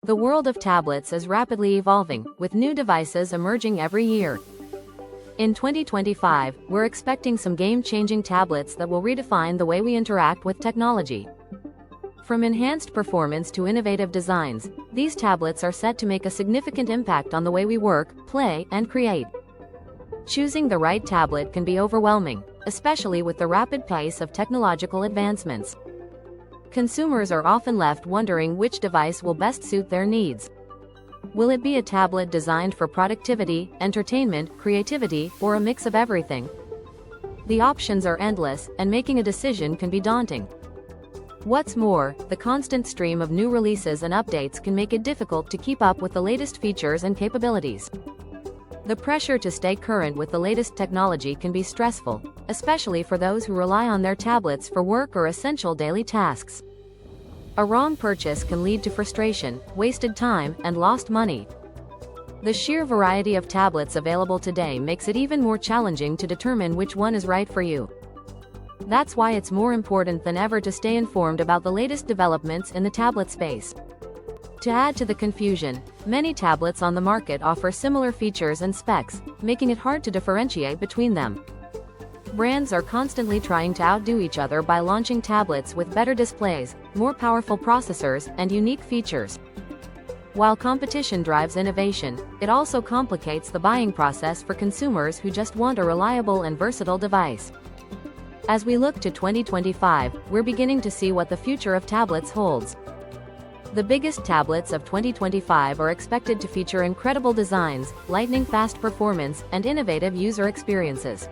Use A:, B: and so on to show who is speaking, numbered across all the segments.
A: The world of tablets is rapidly evolving, with new devices emerging every year. In 2025, we're expecting some game-changing tablets that will redefine the way we interact with technology. From enhanced performance to innovative designs, these tablets are set to make a significant impact on the way we work, play, and create. Choosing the right tablet can be overwhelming, especially with the rapid pace of technological advancements. Consumers are often left wondering which device will best suit their needs. Will it be a tablet designed for productivity, entertainment, creativity, or a mix of everything? The options are endless, and making a decision can be daunting. What's more, the constant stream of new releases and updates can make it difficult to keep up with the latest features and capabilities. The pressure to stay current with the latest technology can be stressful, especially for those who rely on their tablets for work or essential daily tasks. A wrong purchase can lead to frustration, wasted time, and lost money. The sheer variety of tablets available today makes it even more challenging to determine which one is right for you. That's why it's more important than ever to stay informed about the latest developments in the tablet space. To add to the confusion, many tablets on the market offer similar features and specs, making it hard to differentiate between them. Brands are constantly trying to outdo each other by launching tablets with better displays, more powerful processors, and unique features. While competition drives innovation, it also complicates the buying process for consumers who just want a reliable and versatile device. As we look to 2025, we're beginning to see what the future of tablets holds. The biggest tablets of 2025 are expected to feature incredible designs, lightning-fast performance, and innovative user experiences.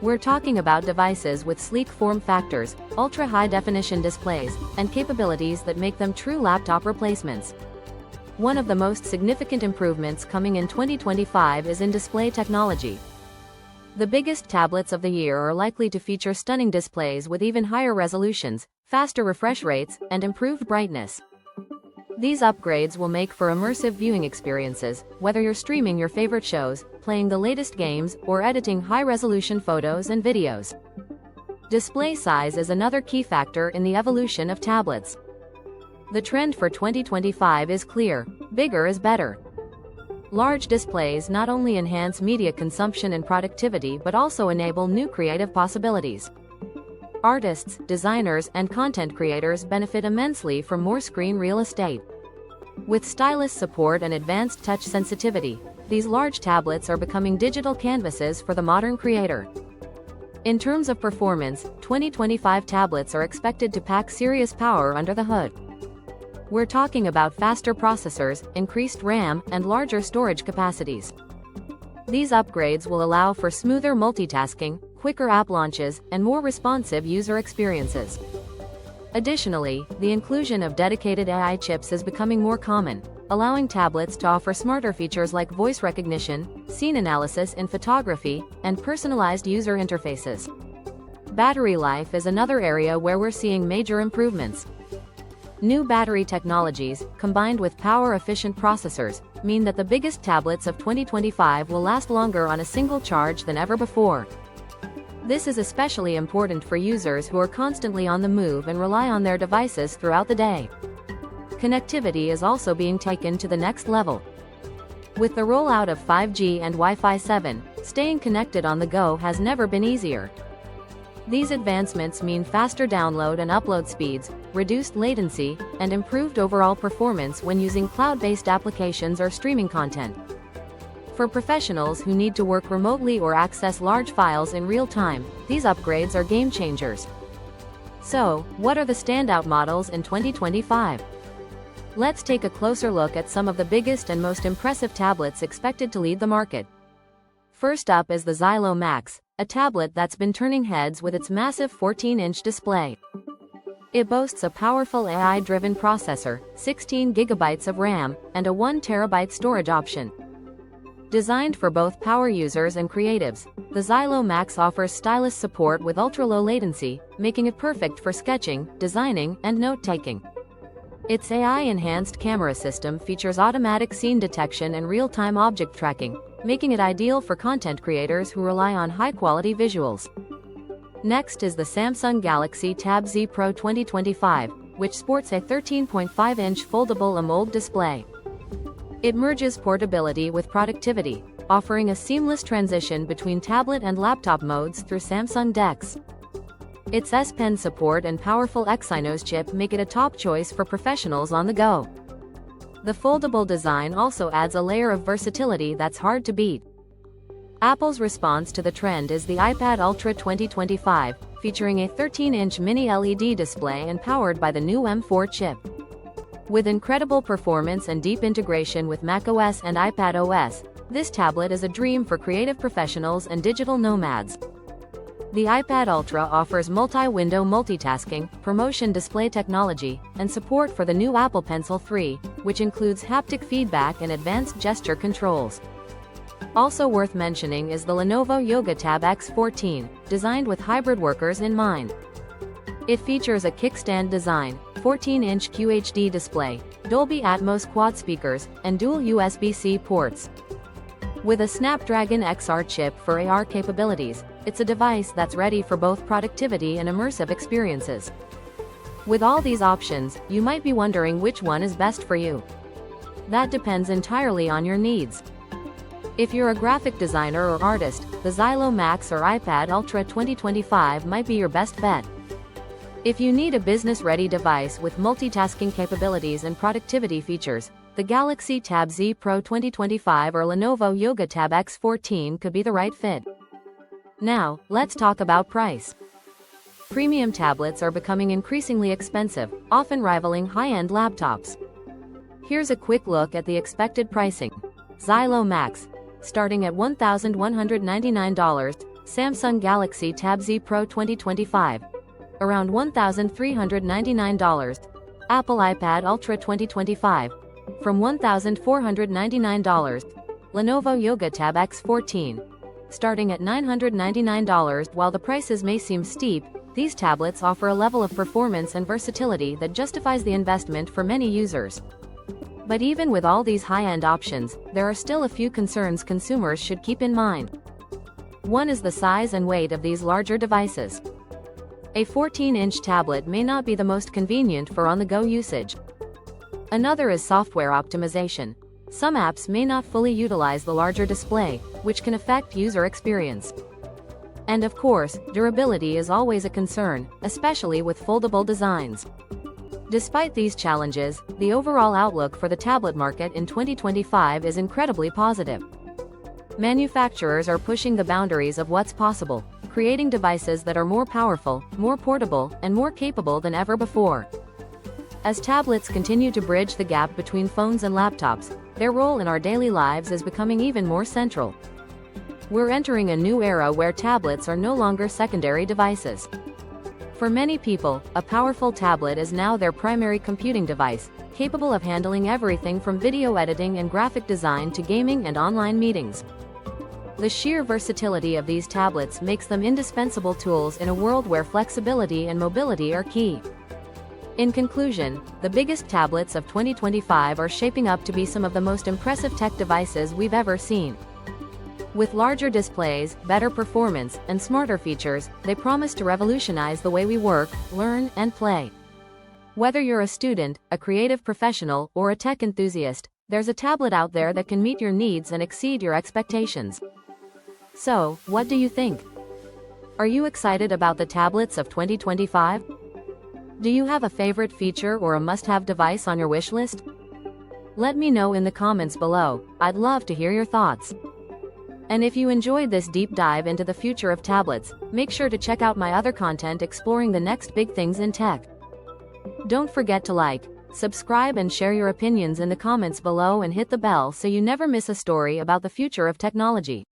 A: We're talking about devices with sleek form factors, ultra-high-definition displays, and capabilities that make them true laptop replacements. One of the most significant improvements coming in 2025 is in display technology. The biggest tablets of the year are likely to feature stunning displays with even higher resolutions, faster refresh rates, and improved brightness. These upgrades will make for immersive viewing experiences, whether you're streaming your favorite shows, playing the latest games, or editing high-resolution photos and videos. Display size is another key factor in the evolution of tablets. The trend for 2025 is clear: bigger is better. Large displays not only enhance media consumption and productivity but also enable new creative possibilities. Artists, designers, and content creators benefit immensely from more screen real estate. With stylus support and advanced touch sensitivity, these large tablets are becoming digital canvases for the modern creator. In terms of performance, 2025 tablets are expected to pack serious power under the hood. We're talking about faster processors, increased RAM, and larger storage capacities. These upgrades will allow for smoother multitasking, quicker app launches, and more responsive user experiences. Additionally, the inclusion of dedicated AI chips is becoming more common, allowing tablets to offer smarter features like voice recognition, scene analysis in photography, and personalized user interfaces. Battery life is another area where we're seeing major improvements. New battery technologies, combined with power-efficient processors, mean that the biggest tablets of 2025 will last longer on a single charge than ever before. This is especially important for users who are constantly on the move and rely on their devices throughout the day. Connectivity is also being taken to the next level. With the rollout of 5G and Wi-Fi 7, staying connected on the go has never been easier. These advancements mean faster download and upload speeds, reduced latency, and improved overall performance when using cloud-based applications or streaming content. For professionals who need to work remotely or access large files in real time, these upgrades are game changers. So, what are the standout models in 2025? Let's take a closer look at some of the biggest and most impressive tablets expected to lead the market. First up is the Xylo Max, a tablet that's been turning heads with its massive 14-inch display. It boasts a powerful AI-driven processor, 16 GB of RAM, and a 1 TB storage option. Designed for both power users and creatives, the Xylo Max offers stylus support with ultra-low latency, making it perfect for sketching, designing, and note-taking. Its AI-enhanced camera system features automatic scene detection and real-time object tracking, making it ideal for content creators who rely on high-quality visuals. Next is the Samsung Galaxy Tab Z Pro 2025, which sports a 13.5-inch foldable AMOLED display. It merges portability with productivity, offering a seamless transition between tablet and laptop modes through Samsung DeX. Its S Pen support and powerful Exynos chip make it a top choice for professionals on the go. The foldable design also adds a layer of versatility that's hard to beat. Apple's response to the trend is the iPad Ultra 2025, featuring a 13-inch mini LED display and powered by the new M4 chip. With incredible performance and deep integration with macOS and iPadOS, this tablet is a dream for creative professionals and digital nomads. The iPad Ultra offers multi-window multitasking, ProMotion display technology, and support for the new Apple Pencil 3, which includes haptic feedback and advanced gesture controls. Also worth mentioning is the Lenovo Yoga Tab X14, designed with hybrid workers in mind. It features a kickstand design, 14-inch QHD display, Dolby Atmos quad speakers, and dual USB-C ports. With a Snapdragon XR chip for AR capabilities, it's a device that's ready for both productivity and immersive experiences. With all these options, you might be wondering which one is best for you. That depends entirely on your needs. If you're a graphic designer or artist, the Xylo Max or iPad Ultra 2025 might be your best bet. If you need a business-ready device with multitasking capabilities and productivity features, the Galaxy Tab Z Pro 2025 or Lenovo Yoga Tab X14 could be the right fit. Now, let's talk about price. Premium tablets are becoming increasingly expensive, often rivaling high-end laptops. Here's a quick look at the expected pricing. Xylo Max, starting at $1,199, Samsung Galaxy Tab Z Pro 2025, around $1,399, Apple iPad Ultra 2025, from $1,499, Lenovo Yoga Tab X14, starting at $999. While the prices may seem steep, these tablets offer a level of performance and versatility that justifies the investment for many users. But even with all these high-end options, there are still a few concerns consumers should keep in mind. One is the size and weight of these larger devices. A 14-inch tablet may not be the most convenient for on-the-go usage. Another is software optimization. Some apps may not fully utilize the larger display, which can affect user experience. And of course, durability is always a concern, especially with foldable designs. Despite these challenges, the overall outlook for the tablet market in 2025 is incredibly positive. Manufacturers are pushing the boundaries of what's possible, creating devices that are more powerful, more portable, and more capable than ever before. As tablets continue to bridge the gap between phones and laptops, their role in our daily lives is becoming even more central. We're entering a new era where tablets are no longer secondary devices. For many people, a powerful tablet is now their primary computing device, capable of handling everything from video editing and graphic design to gaming and online meetings. The sheer versatility of these tablets makes them indispensable tools in a world where flexibility and mobility are key. In conclusion, the biggest tablets of 2025 are shaping up to be some of the most impressive tech devices we've ever seen. With larger displays, better performance, and smarter features, they promise to revolutionize the way we work, learn, and play. Whether you're a student, a creative professional, or a tech enthusiast, there's a tablet out there that can meet your needs and exceed your expectations. So, what do you think? Are you excited about the tablets of 2025? Do you have a favorite feature or a must-have device on your wish list? Let me know in the comments below. I'd love to hear your thoughts. And if you enjoyed this deep dive into the future of tablets, make sure to check out my other content exploring the next big things in tech. Don't forget to like, subscribe, and share your opinions in the comments below, and hit the bell so you never miss a story about the future of technology.